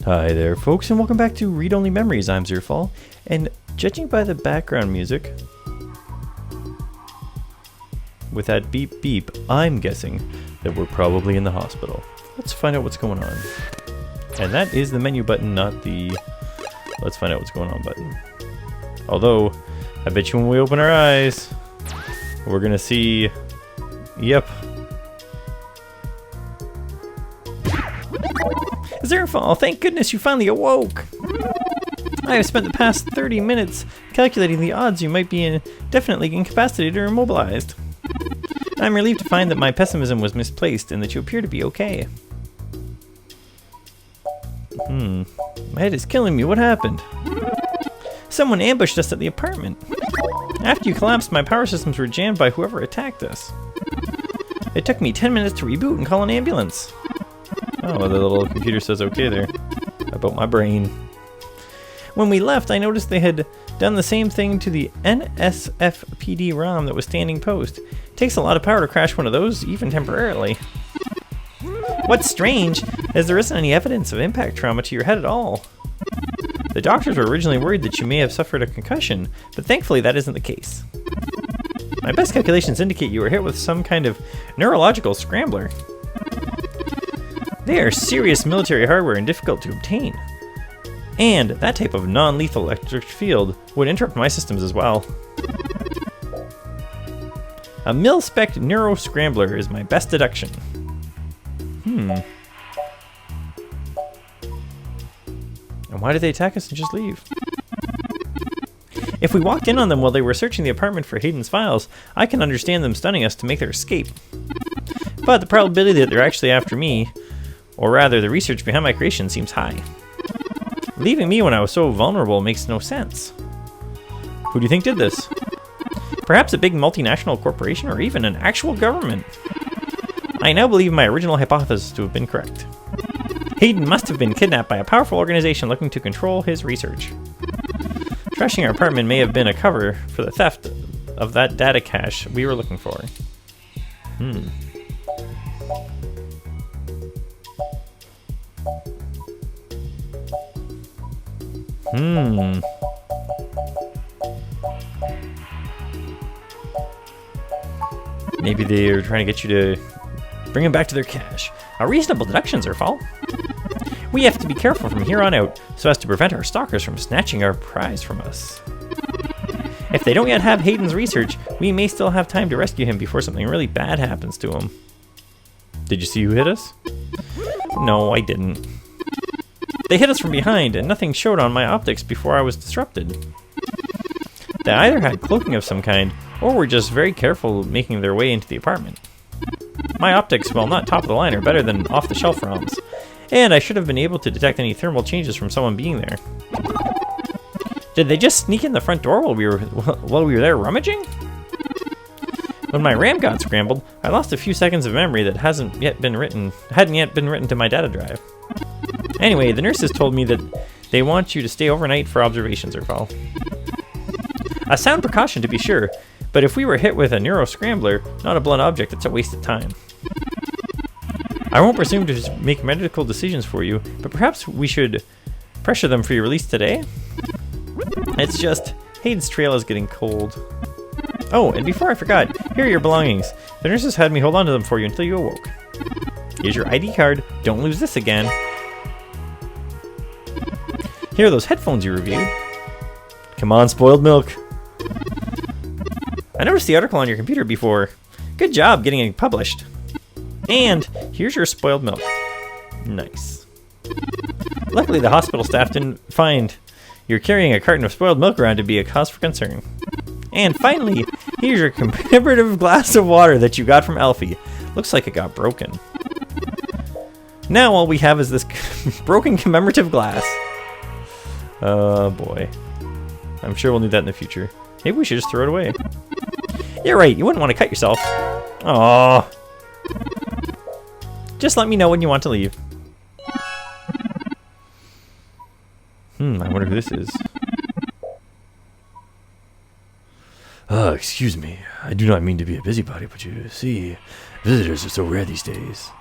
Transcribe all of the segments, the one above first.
Hi there, folks, and welcome back to Read Only Memories. I'm Zerfall, and judging by the background music, with that beep beep, I'm guessing that we're probably in the hospital. Let's find out what's going on. And that is the menu button, not the let's find out what's going on button. Although, I bet you when we open our eyes, we're gonna see, yep. Zerfall, thank goodness you finally awoke! I have spent the past 30 minutes calculating the odds you might be indefinitely incapacitated or immobilized. I'm relieved to find that my pessimism was misplaced and that you appear to be okay. My head is killing me. What happened? Someone ambushed us at the apartment. After you collapsed, my power systems were jammed by whoever attacked us. It took me 10 minutes to reboot and call an ambulance. Oh, the little computer says okay there. About my brain. When we left, I noticed they had done the same thing to the NSFPD ROM that was standing post. It takes a lot of power to crash one of those, even temporarily. What's strange is there isn't any evidence of impact trauma to your head at all. The doctors were originally worried that you may have suffered a concussion, but thankfully that isn't the case. My best calculations indicate you were hit with some kind of neurological scrambler. They are serious military hardware and difficult to obtain. And that type of non-lethal electric field would interrupt my systems as well. A mil-spec neuro scrambler is my best deduction. And why did they attack us and just leave? If we walked in on them while they were searching the apartment for Hayden's files, I can understand them stunning us to make their escape. But the probability that they're actually after me, or rather the research behind my creation, seems high. Leaving me when I was so vulnerable makes no sense. Who do you think did this? Perhaps a big multinational corporation or even an actual government? I now believe my original hypothesis to have been correct. Hayden must have been kidnapped by a powerful organization looking to control his research. Trashing our apartment may have been a cover for the theft of that data cache we were looking for. Maybe they're trying to get you to bring them back to their cache. A reasonable deduction, Zerfall. We have to be careful from here on out so as to prevent our stalkers from snatching our prize from us. If they don't yet have Hayden's research, we may still have time to rescue him before something really bad happens to him. Did you see who hit us? No, I didn't. They hit us from behind, and nothing showed on my optics before I was disrupted. They either had cloaking of some kind, or were just very careful making their way into the apartment. My optics, while not top of the line, are better than off-the-shelf ROMs, and I should have been able to detect any thermal changes from someone being there. Did they just sneak in the front door while we were there rummaging? When my RAM got scrambled, I lost a few seconds of memory that hadn't yet been written to my data drive. Anyway, the nurses told me that they want you to stay overnight for observations, Zerfall. A sound precaution to be sure, but if we were hit with a neuro scrambler, not a blunt object, it's a waste of time. I won't presume to make medical decisions for you, but perhaps we should pressure them for your release today? It's just, Hayden's trail is getting cold. Oh, and before I forgot, here are your belongings. The nurses had me hold on to them for you until you awoke. Here's your ID card. Don't lose this again. Here are those headphones you reviewed. Come on, spoiled milk. I noticed the article on your computer before. Good job getting it published. And here's your spoiled milk. Nice. Luckily, the hospital staff didn't find you're carrying a carton of spoiled milk around to be a cause for concern. And finally, here's your commemorative glass of water that you got from Alfie. Looks like it got broken. Now all we have is this broken commemorative glass. Oh boy. I'm sure we'll need that in the future. Maybe we should just throw it away. You're right, you wouldn't want to cut yourself. Aww. Just let me know when you want to leave. I wonder who this is. Excuse me. I do not mean to be a busybody, but you see, visitors are so rare these days.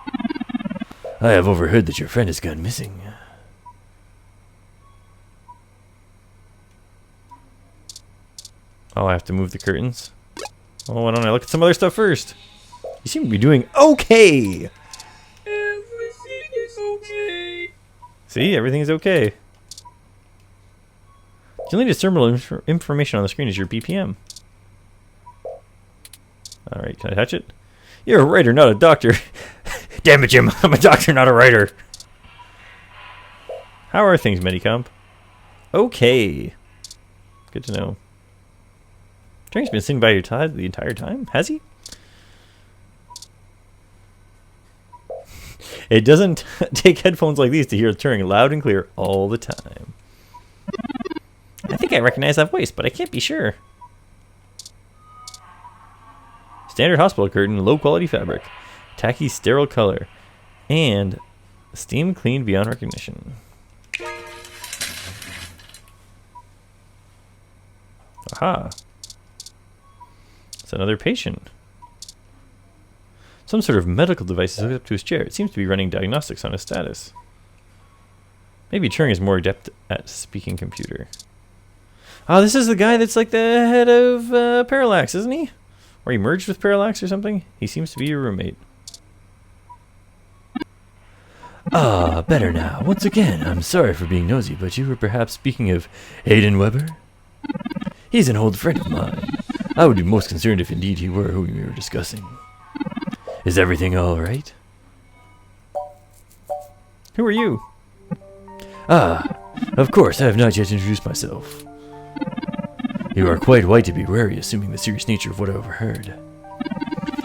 I have overheard that your friend has gone missing. Oh, I have to move the curtains. Oh, why don't I look at some other stuff first? You seem to be doing okay. Everything is okay. See, everything's okay. The only discernible information on the screen is your BPM. Alright, can I touch it? You're a writer, not a doctor. Damn it, Jim. I'm a doctor, not a writer. How are things, Medicomp? Okay. Good to know. Turing's been sitting by your side the entire time, has he? It doesn't take headphones like these to hear Turing loud and clear all the time. I think I recognize that voice, but I can't be sure. Standard hospital curtain, low quality fabric, tacky sterile color, and steam cleaned beyond recognition. Aha. It's another patient. Some sort of medical device is hooked up to his chair. It seems to be running diagnostics on his status. Maybe Turing is more adept at speaking computer. Oh, this is the guy that's like the head of Parallax, isn't he? Or he merged with Parallax or something? He seems to be your roommate. Ah, better now. Once again, I'm sorry for being nosy, but you were perhaps speaking of Hayden Weber? He's an old friend of mine. I would be most concerned if indeed he were who we were discussing. Is everything all right? Who are you? Ah, of course, I have not yet introduced myself. You are quite right to be wary, assuming the serious nature of what I overheard.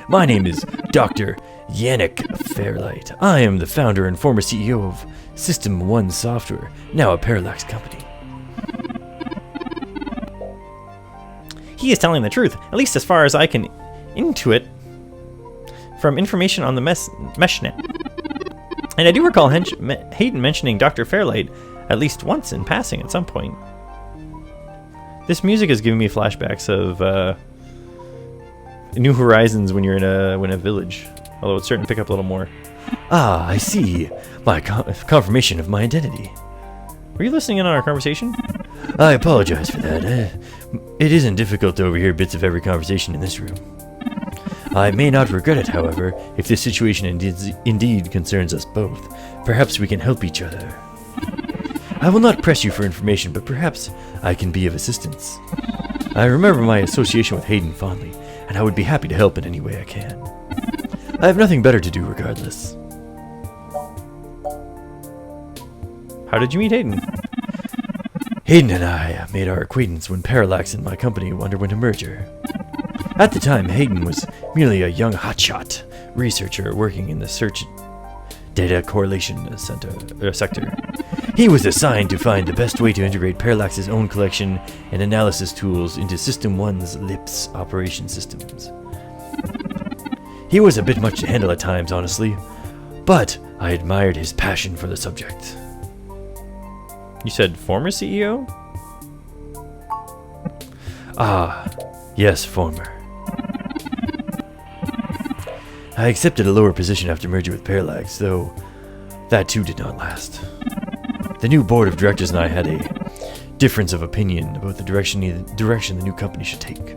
My name is Dr. Yannick Fairlight. I am the founder and former CEO of System 1 Software, now a Parallax company. He is telling the truth, at least as far as I can intuit from information on the meshnet. And I do recall Hayden mentioning Dr. Fairlight at least once in passing at some point. This music is giving me flashbacks of New Horizons when you're in a village. Although it's starting to pick up a little more. Ah, I see. My confirmation of my identity. Were you listening in on our conversation? I apologize for that. It isn't difficult to overhear bits of every conversation in this room. I may not regret it, however, if this situation indeed concerns us both. Perhaps we can help each other. I will not press you for information, but perhaps I can be of assistance. I remember my association with Hayden fondly, and I would be happy to help in any way I can. I have nothing better to do regardless. How did you meet Hayden? Hayden and I made our acquaintance when Parallax and my company underwent a merger. At the time, Hayden was merely a young hotshot researcher working in the search data correlation sector. He was assigned to find the best way to integrate Parallax's own collection and analysis tools into System 1's LIPS operation systems. He was a bit much to handle at times, honestly, but I admired his passion for the subject. You said former CEO? Ah, yes, former. I accepted a lower position after merger with Parallax, though that too did not last. The new board of directors and I had a difference of opinion about the direction the new company should take.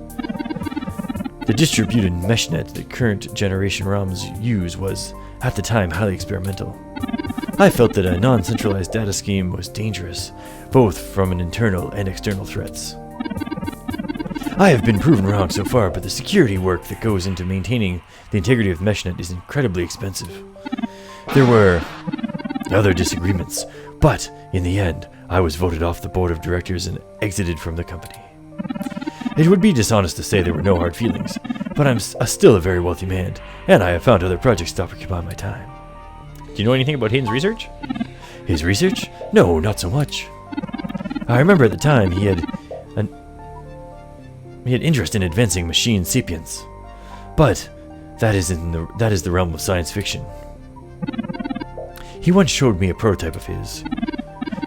The distributed meshnet that current generation ROMs use was, at the time, highly experimental. I felt that a non-centralized data scheme was dangerous, both from an internal and external threats. I have been proven wrong so far, but the security work that goes into maintaining the integrity of the meshnet is incredibly expensive. There were other disagreements, but in the end, I was voted off the board of directors and exited from the company. It would be dishonest to say there were no hard feelings, but I'm still a very wealthy man, and I have found other projects to occupy my time. Do you know anything about Hayden's research? His research? No, not so much. I remember at the time he had interest in advancing machine sapience, but that is the realm of science fiction. He once showed me a prototype of his.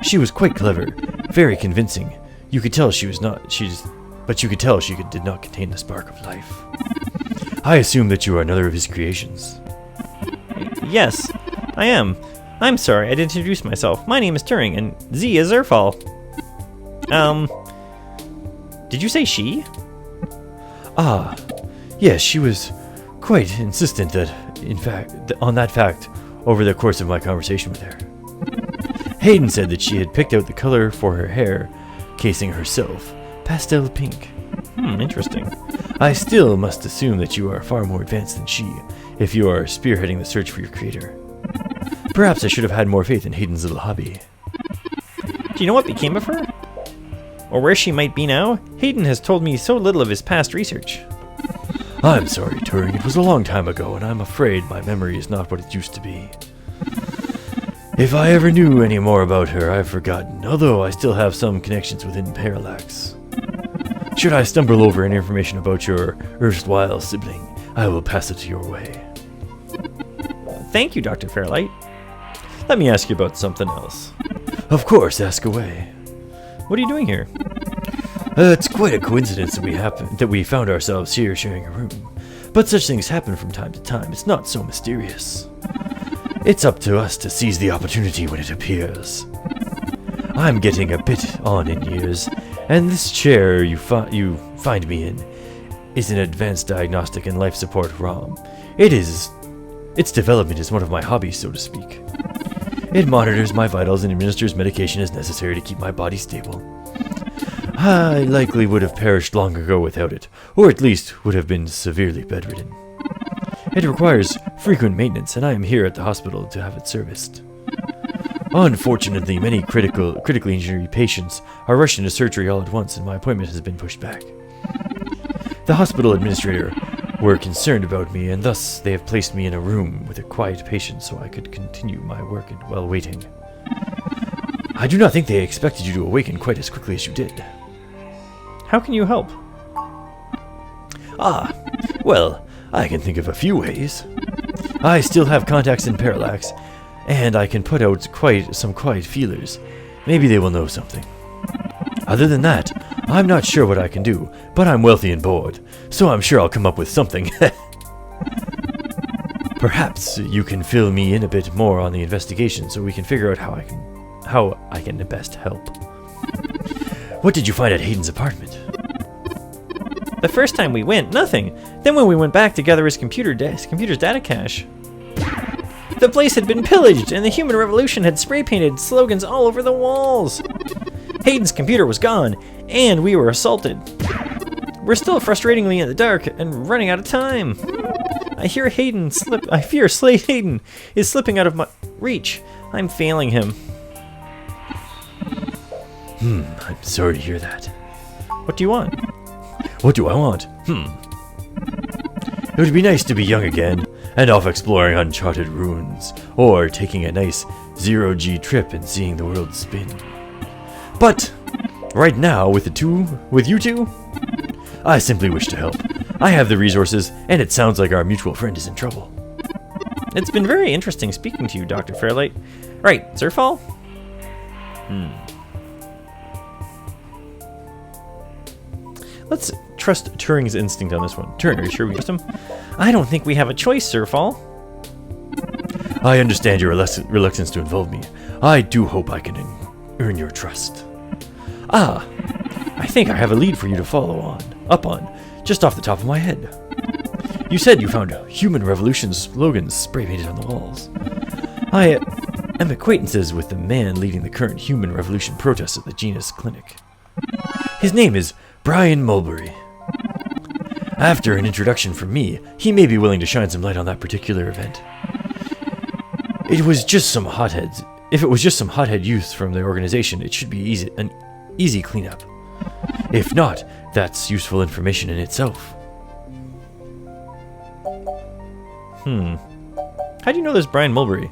She was quite clever, very convincing. You could tell she did not contain the spark of life. I assume that you are another of his creations. Yes, I am. I'm sorry, I didn't introduce myself. My name is Turing, and Z is Zerfall. Did you say she? Ah, yes, she was quite insistent on that fact over the course of my conversation with her. Hayden said that she had picked out the color for her hair casing herself, pastel pink. Interesting. I still must assume that you are far more advanced than she, if you are spearheading the search for your creator. Perhaps I should have had more faith in Hayden's little hobby. Do you know what became of her? Or where she might be now? Hayden has told me so little of his past research. I'm sorry, Turing. It was a long time ago, and I'm afraid my memory is not what it used to be. If I ever knew any more about her, I've forgotten, although I still have some connections within Parallax. Should I stumble over any information about your erstwhile sibling, I will pass it your way. Thank you, Dr. Fairlight. Let me ask you about something else. Of course, ask away. What are you doing here? It's quite a coincidence that we found ourselves here sharing a room. But such things happen from time to time. It's not so mysterious. It's up to us to seize the opportunity when it appears. I'm getting a bit on in years, and this chair you find me in is an advanced diagnostic and life support ROM. Its development is one of my hobbies, so to speak. It monitors my vitals and administers medication as necessary to keep my body stable. I likely would have perished long ago without it, or at least would have been severely bedridden. It requires frequent maintenance, and I am here at the hospital to have it serviced. Unfortunately, many critically injured patients are rushed into surgery all at once, and my appointment has been pushed back. The hospital administrator were concerned about me, and thus they have placed me in a room with a quiet patient so I could continue my work while waiting. I do not think they expected you to awaken quite as quickly as you did. How can you help? Well, I can think of a few ways. I still have contacts in Parallax, and I can put out some quiet feelers. Maybe they will know something. Other than that, I'm not sure what I can do, but I'm wealthy and bored, so I'm sure I'll come up with something. Perhaps you can fill me in a bit more on the investigation so we can figure out how I can best help. What did you find at Hayden's apartment? The first time we went, nothing. Then when we went back to gather his computer's data cache, the place had been pillaged and the human revolution had spray painted slogans all over the walls. Hayden's computer was gone, and we were assaulted. We're still frustratingly in the dark and running out of time. I fear Hayden is slipping out of my reach. I'm failing him. I'm sorry to hear that. What do you want? What do I want? It would be nice to be young again, and off exploring uncharted ruins, or taking a nice zero-G trip and seeing the world spin. But right now, with you two, I simply wish to help. I have the resources, and it sounds like our mutual friend is in trouble. It's been very interesting speaking to you, Dr. Fairlight. Right, Zerfall? Let's trust Turing's instinct on this one. Turing, are you sure we trust him? I don't think we have a choice, Zerfall. I understand your reluctance to involve me. I do hope I can earn your trust. I think I have a lead for you to follow up on, just off the top of my head. You said you found human revolution slogans spray painted on the walls. I am acquaintances with the man leading the current human revolution protests at the Genus Clinic. His name is Brian Mulberry. After an introduction from me, he may be willing to shine some light on that particular event. If it was just some hothead youth from the organization, it should be an easy cleanup. If not, that's useful information in itself. How do you know there's Brian Mulberry?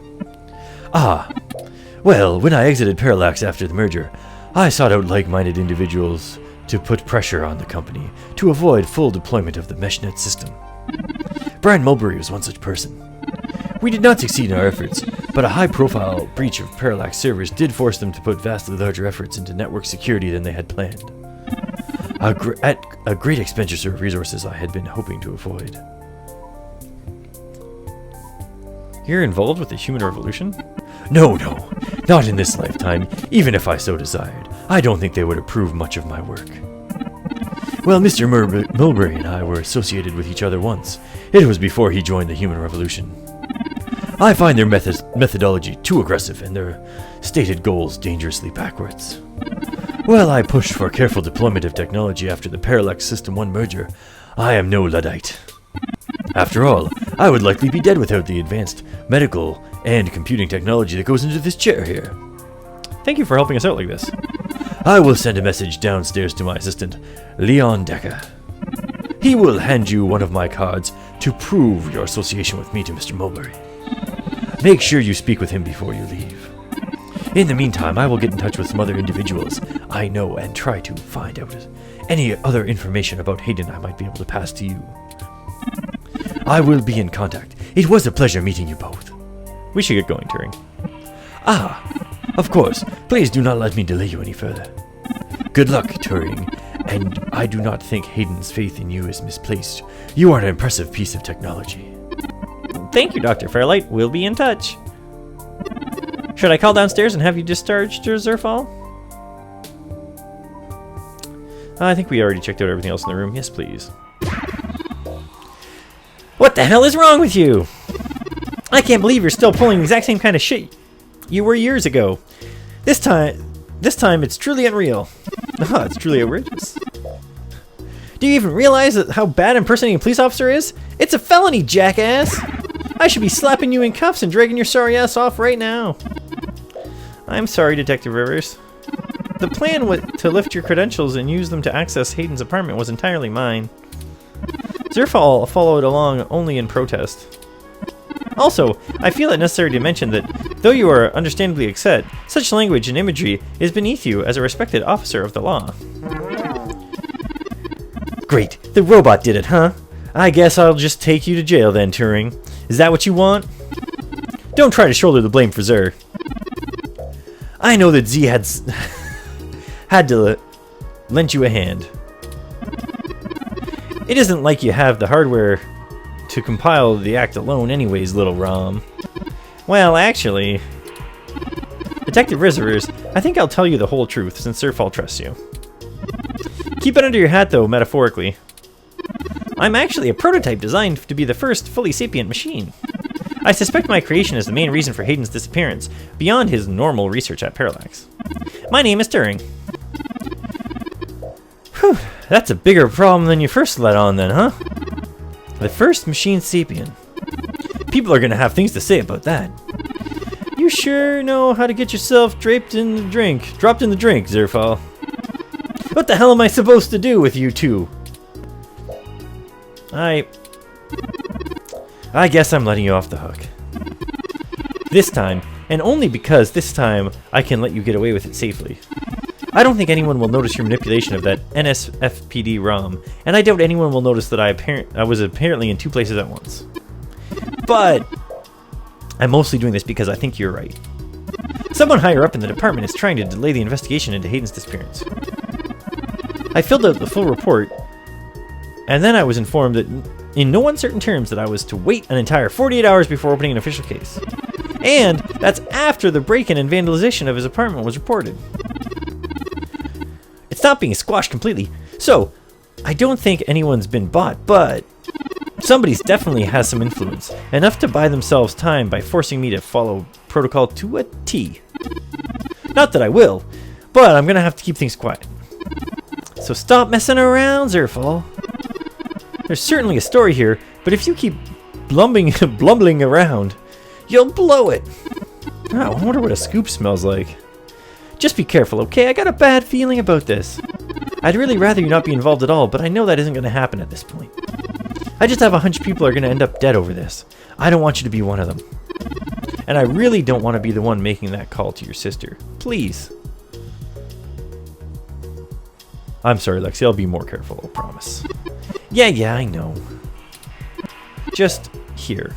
Well, when I exited Parallax after the merger, I sought out like-minded individuals to put pressure on the company to avoid full deployment of the MeshNet system. Brian Mulberry was one such person. We did not succeed in our efforts, but a high-profile breach of Parallax servers did force them to put vastly larger efforts into network security than they had planned. At a great expenditure of resources I had been hoping to avoid. You're involved with the human revolution? No, not in this lifetime, even if I so desired. I don't think they would approve much of my work. Well, Mr. Mulberry and I were associated with each other once. It was before he joined the Human Revolution. I find their methodology too aggressive and their stated goals dangerously backwards. While I pushed for careful deployment of technology after the Parallax System 1 merger, I am no Luddite. After all, I would likely be dead without the advanced medical and computing technology that goes into this chair here. Thank you for helping us out like this. I will send a message downstairs to my assistant, Leon Decker. He will hand you one of my cards to prove your association with me to Mr. Mulberry. Make sure you speak with him before you leave. In the meantime, I will get in touch with some other individuals I know and try to find out any other information about Hayden I might be able to pass to you. I will be in contact. It was a pleasure meeting you both. We should get going, Turing. Ah, of course. Please do not let me delay you any further. Good luck, Turing, and I do not think Hayden's faith in you is misplaced. You are an impressive piece of technology. Thank you, Dr. Fairlight. We'll be in touch. Should I call downstairs and have you discharged, Zerfall? I think we already checked out everything else in the room. Yes, please. What the hell is wrong with you? I can't believe you're still pulling the exact same kind of shit you were years ago. This time it's truly unreal. Oh, it's truly outrageous. Do you even realize how bad impersonating a police officer is? It's a felony, jackass! I should be slapping you in cuffs and dragging your sorry ass off right now. I'm sorry, Detective Rivers. The plan to lift your credentials and use them to access Hayden's apartment was entirely mine. Zerfall followed along only in protest. Also, I feel it necessary to mention that, though you are understandably upset, such language and imagery is beneath you as a respected officer of the law. Great, the robot did it, huh? I guess I'll just take you to jail then, Turing. Is that what you want? Don't try to shoulder the blame for Zer. I know that Z had to lend you a hand. It isn't like you have the hardware to compile the act alone anyways, little Rom. Well, actually, Detective Rivers, I think I'll tell you the whole truth since Zerfall trusts you. Keep it under your hat though, metaphorically. I'm actually a prototype designed to be the first fully sapient machine. I suspect my creation is the main reason for Hayden's disappearance, beyond his normal research at Parallax. My name is Turing. Whew, that's a bigger problem than you first let on then, huh? The first machine sapient. People are gonna have things to say about that. You sure know how to get yourself dropped in the drink, Zerfall. What the hell am I supposed to do with you two? I guess I'm letting you off the hook. This time, and only because this time I can let you get away with it safely. I don't think anyone will notice your manipulation of that NSFPD ROM, and I doubt anyone will notice that I was apparently in two places at once. But I'm mostly doing this because I think you're right. Someone higher up in the department is trying to delay the investigation into Hayden's disappearance. I filled out the full report, and then I was informed that in no uncertain terms that I was to wait an entire 48 hours before opening an official case. And that's after the break-in and vandalization of his apartment was reported. It's not being squashed completely, so I don't think anyone's been bought, but somebody's definitely has some influence, enough to buy themselves time by forcing me to follow protocol to a T. Not that I will, but I'm gonna have to keep things quiet. So stop messing around, Zerfall. There's certainly a story here, but if you keep blumbling around, you'll blow it. Oh, I wonder what a scoop smells like. Just be careful, okay? I got a bad feeling about this. I'd really rather you not be involved at all, but I know that isn't going to happen at this point. I just have a hunch people are going to end up dead over this. I don't want you to be one of them. And I really don't want to be the one making that call to your sister. Please. I'm sorry, Lexi. I'll be more careful, I promise. Yeah, I know. Just here.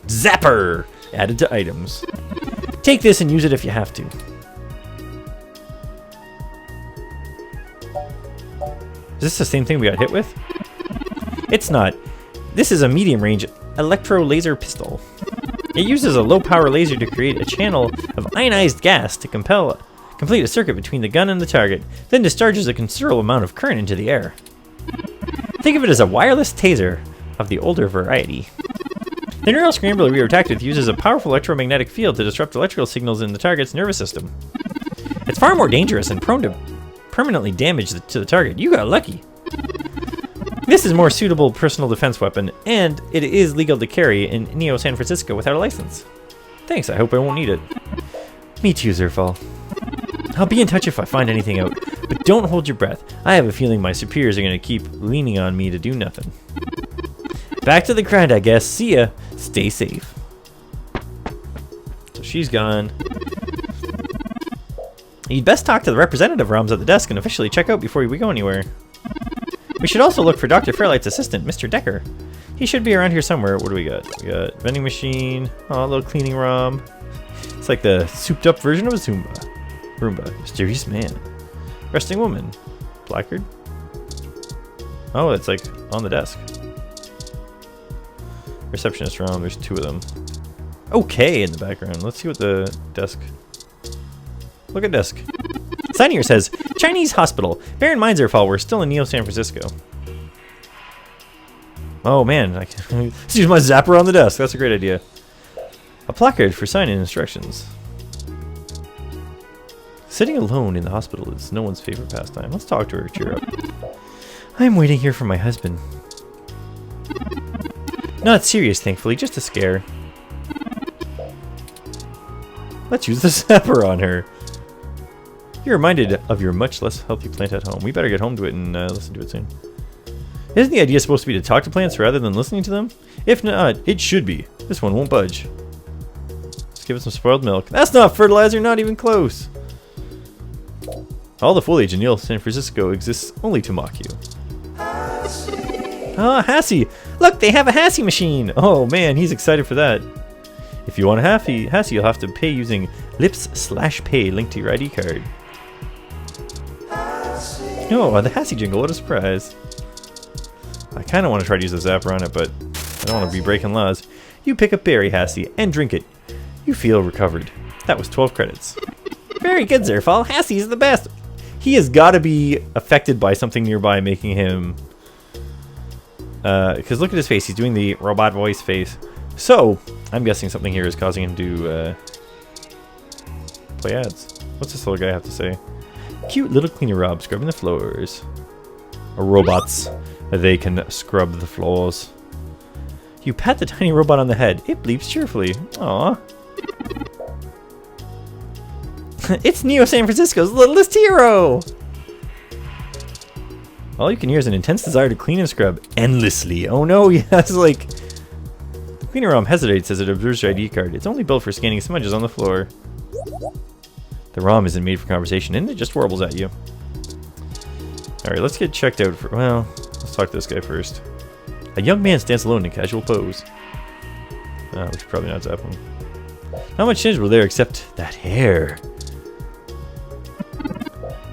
Zapper! Added to items. Take this and use it if you have to. Is this the same thing we got hit with? It's not. This is a medium-range electro-laser pistol. It uses a low-power laser to create a channel of ionized gas to Complete a circuit between the gun and the target, then discharges a considerable amount of current into the air. Think of it as a wireless taser of the older variety. The neural scrambler we were attacked with uses a powerful electromagnetic field to disrupt electrical signals in the target's nervous system. It's far more dangerous and prone to permanently damage to the target. You got lucky. This is a more suitable personal defense weapon, and it is legal to carry in Neo San Francisco without a license. Thanks, I hope I won't need it. Me too, Zerfall. I'll be in touch if I find anything out, but don't hold your breath. I have a feeling my superiors are going to keep leaning on me to do nothing. Back to the grind, I guess. See ya. Stay safe. So she's gone. You'd best talk to the representative ROMs at the desk and officially check out before we go anywhere. We should also look for Dr. Fairlight's assistant, Mr. Decker. He should be around here somewhere. What do we got? We got vending machine. Oh, a little cleaning ROM. It's like the souped up version of a Roomba. Mysterious man. Resting woman. Placard. Oh, it's like on the desk. Receptionist ROM. There's two of them. Okay, in the background. Let's see what the desk. Look at desk. Sign here says Chinese hospital. Bear in mind, Zerfall, we're still in Neo San Francisco. Oh man, let's use my zapper on the desk. That's a great idea. A placard for sign-in instructions. Sitting alone in the hospital is no one's favorite pastime. Let's talk to her. Cheer up. I'm waiting here for my husband. Not serious, thankfully, just a scare. Let's use the zapper on her. You're reminded of your much less healthy plant at home. We better get home to it and listen to it soon. Isn't the idea supposed to be to talk to plants rather than listening to them? If not, it should be. This one won't budge. Let's give it some spoiled milk. That's not fertilizer, not even close. All the foliage in Neo San Francisco exists only to mock you. Ah, Hassie! Look, they have a Hassie machine! Oh man, he's excited for that. If you want a Hassie, you'll have to pay using Lips/Pay linked to your ID card. Oh, the Hassie jingle, what a surprise. I kind of want to try to use a zapper on it, but I don't want to be breaking laws. You pick a berry, Hassie, and drink it. You feel recovered. That was 12 credits. Very good, Zerfall. Hassie's the best. He has got to be affected by something nearby, making him... Because look at his face. He's doing the robot voice face. So, I'm guessing something here is causing him to play ads. What's this little guy have to say? Cute little cleaner Rob scrubbing the floors. Robots. They can scrub the floors. You pat the tiny robot on the head. It bleeps cheerfully. Aww. It's Neo San Francisco's littlest hero! All you can hear is an intense desire to clean and scrub endlessly. Oh no, he has like... The cleaner ROM hesitates as it observes your ID card. It's only built for scanning smudges on the floor. The ROM isn't made for conversation, and it just warbles at you. Alright, let's get checked out for... Well, let's talk to this guy first. A young man stands alone in casual pose. We should probably not zap him. Not much changeable there except that hair.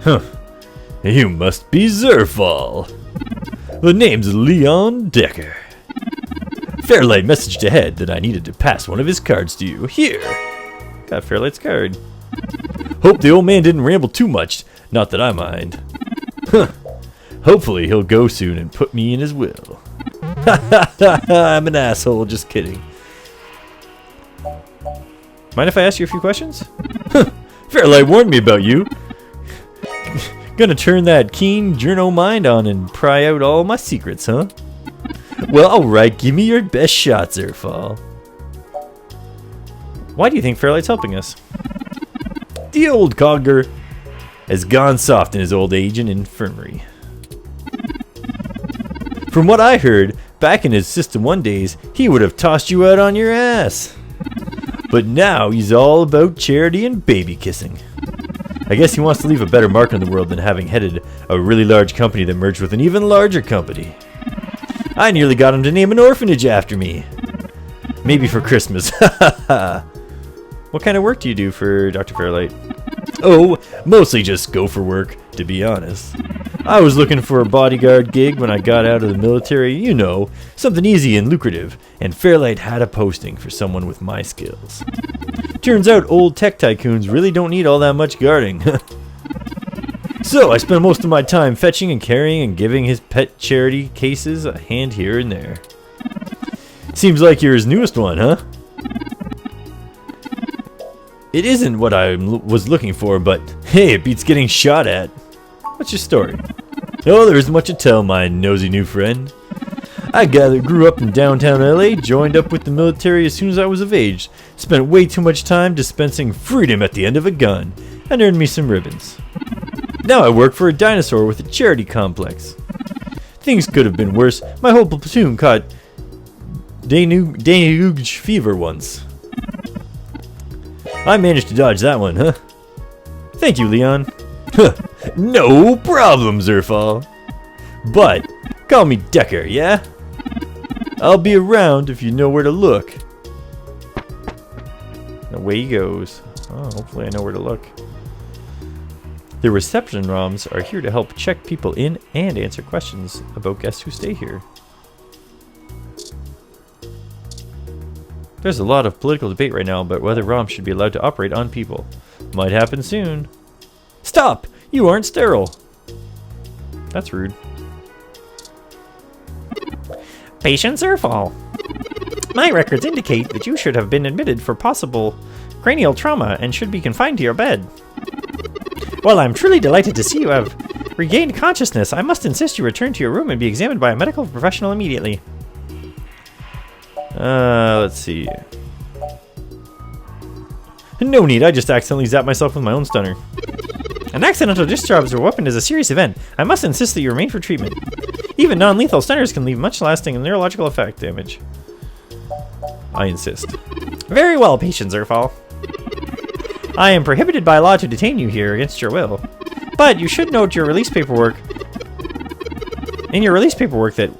Huh. You must be Zerfall. The name's Leon Decker. Fairlight messaged ahead that I needed to pass one of his cards to you. Here. Got Fairlight's card. Hope the old man didn't ramble too much. Not that I mind. Huh. Hopefully he'll go soon and put me in his will. I'm an asshole, just kidding. Mind if I ask you a few questions? Fairlight warned me about you. Gonna turn that keen journo mind on and pry out all my secrets, huh? Well, alright, give me your best shot, Zerfall. Why do you think Fairlight's helping us? The old cogger has gone soft in his old age and infirmary. From what I heard, back in his System 1 days, he would have tossed you out on your ass. But now he's all about charity and baby kissing. I guess he wants to leave a better mark on the world than having headed a really large company that merged with an even larger company. I nearly got him to name an orphanage after me. Maybe for Christmas. What kind of work do you do for Dr. Fairlight? Oh, mostly just go for work, to be honest. I was looking for a bodyguard gig when I got out of the military, you know, something easy and lucrative, and Fairlight had a posting for someone with my skills. Turns out old tech tycoons really don't need all that much guarding. So, I spent most of my time fetching and carrying and giving his pet charity cases a hand here and there. Seems like you're his newest one, huh? It isn't what I was looking for, but hey, it beats getting shot at. What's your story? Oh, there isn't much to tell, my nosy new friend. I grew up in downtown LA, joined up with the military as soon as I was of age, spent way too much time dispensing freedom at the end of a gun, and earned me some ribbons. Now I work for a dinosaur with a charity complex. Things could have been worse. My whole platoon caught dengue fever once. I managed to dodge that one, huh? Thank you, Leon. No problem, Zerfall. But, call me Decker, yeah? I'll be around if you know where to look. Away he goes. Oh, hopefully I know where to look. The reception ROMs are here to help check people in and answer questions about guests who stay here. There's a lot of political debate right now about whether ROMs should be allowed to operate on people. Might happen soon. Stop! You aren't sterile! That's rude. Patient Zerfall. My records indicate that you should have been admitted for possible cranial trauma and should be confined to your bed. While I'm truly delighted to see you have regained consciousness, I must insist you return to your room and be examined by a medical professional immediately. Let's see. No need, I just accidentally zapped myself with my own stunner. An accidental discharge of a weapon is a serious event. I must insist that you remain for treatment. Even non-lethal stunners can leave much lasting neurological effect damage. I insist. Very well, Patient Zerfall. I am prohibited by law to detain you here against your will. But you should note your release paperwork. In your release paperwork that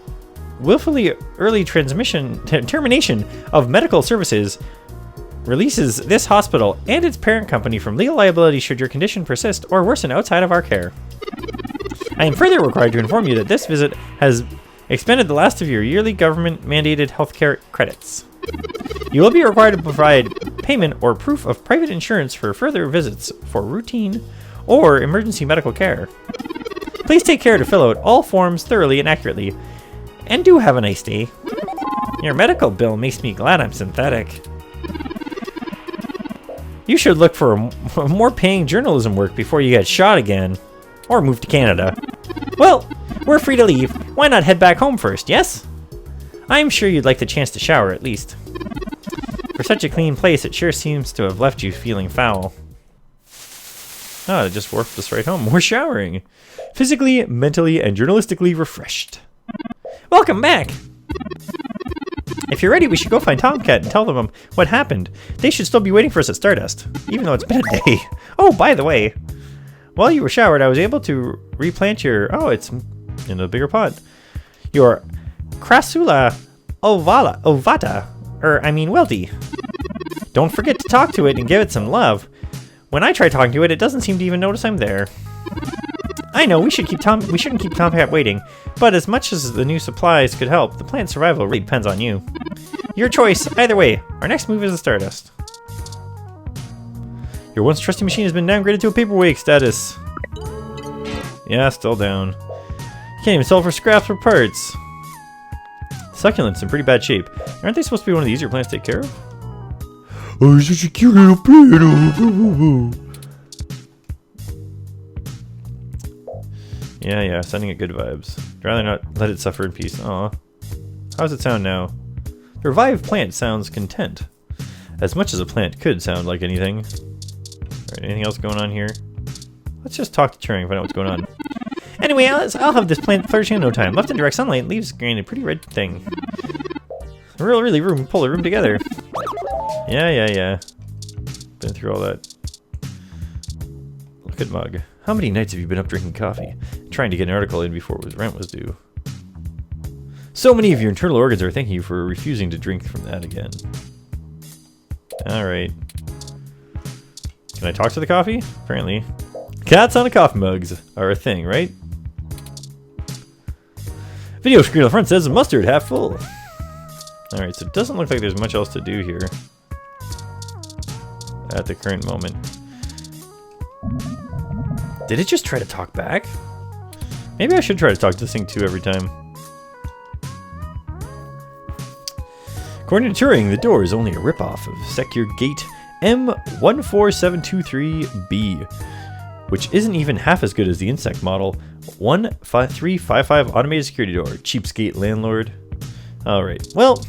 willfully early termination of medical services releases this hospital and its parent company from legal liability should your condition persist or worsen outside of our care. I am further required to inform you that this visit has expended the last of your yearly government-mandated healthcare credits. You will be required to provide payment or proof of private insurance for further visits for routine or emergency medical care. Please take care to fill out all forms thoroughly and accurately, and do have a nice day. Your medical bill makes me glad I'm synthetic. You should look for more paying journalism work before you get shot again, or move to Canada. Well, we're free to leave. Why not head back home first, yes? I'm sure you'd like the chance to shower at least. For such a clean place, it sure seems to have left you feeling foul. Oh, it just warped us right home. We're showering. Physically, mentally, and journalistically refreshed. Welcome back! If you're ready, we should go find Tomcat and tell them what happened. They should still be waiting for us at Stardust, even though it's been a day. Oh, by the way, while you were showered, I was able to replant your... Oh, it's in a bigger pot. Your Crassula ovata, Welty. Don't forget to talk to it and give it some love. When I try talking to it, it doesn't seem to even notice I'm there. I know, we shouldn't keep Tomcat waiting, but as much as the new supplies could help, the plant's survival really depends on you. Your choice, either way. Our next move is the Stardust. Your once trusty machine has been downgraded to a paperweight status. Yeah, still down. You can't even sell for scraps or parts. Succulent's in pretty bad shape. Aren't they supposed to be one of the easier plants to take care of? Oh, such a cute little plant. Yeah, sending it good vibes. I'd rather not let it suffer in peace. Aw. How does it sound now? The revived plant sounds content. As much as a plant could sound like anything. Alright, anything else going on here? Let's just talk to Turing and find out what's going on. Anyway, I'll have this plant flourishing in no time. Left in direct sunlight, leaves green, a pretty red thing. Really pull the room together. Yeah. Been through all that. Look at Mug. How many nights have you been up drinking coffee? Trying to get an article in before rent was due. So many of your internal organs are thanking you for refusing to drink from that again. Alright. Can I talk to the coffee? Apparently. Cats on a coffee mugs are a thing, right? Video screen on the front says mustard half full. Alright, so it doesn't look like there's much else to do here. at the current moment. Did it just try to talk back? Maybe I should try to talk to this thing too every time. According to Turing, the door is only a ripoff of Secure Gate M14723B, which isn't even half as good as the insect model. 15355 automated security door. Cheapskate landlord. Alright, well,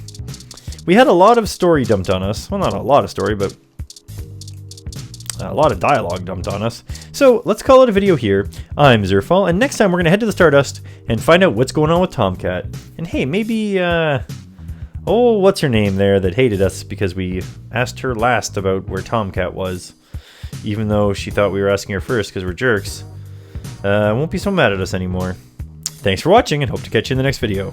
we had a lot of story dumped on us. Well, not a lot of story, but a lot of dialogue dumped on us. So let's call it a video here. I'm Zerfall, and next time we're going to head to the Stardust and find out what's going on with Tomcat. And hey, maybe, oh, what's her name there that hated us because we asked her last about where Tomcat was, even though she thought we were asking her first because we're jerks. Won't be so mad at us anymore. Thanks for watching and hope to catch you in the next video.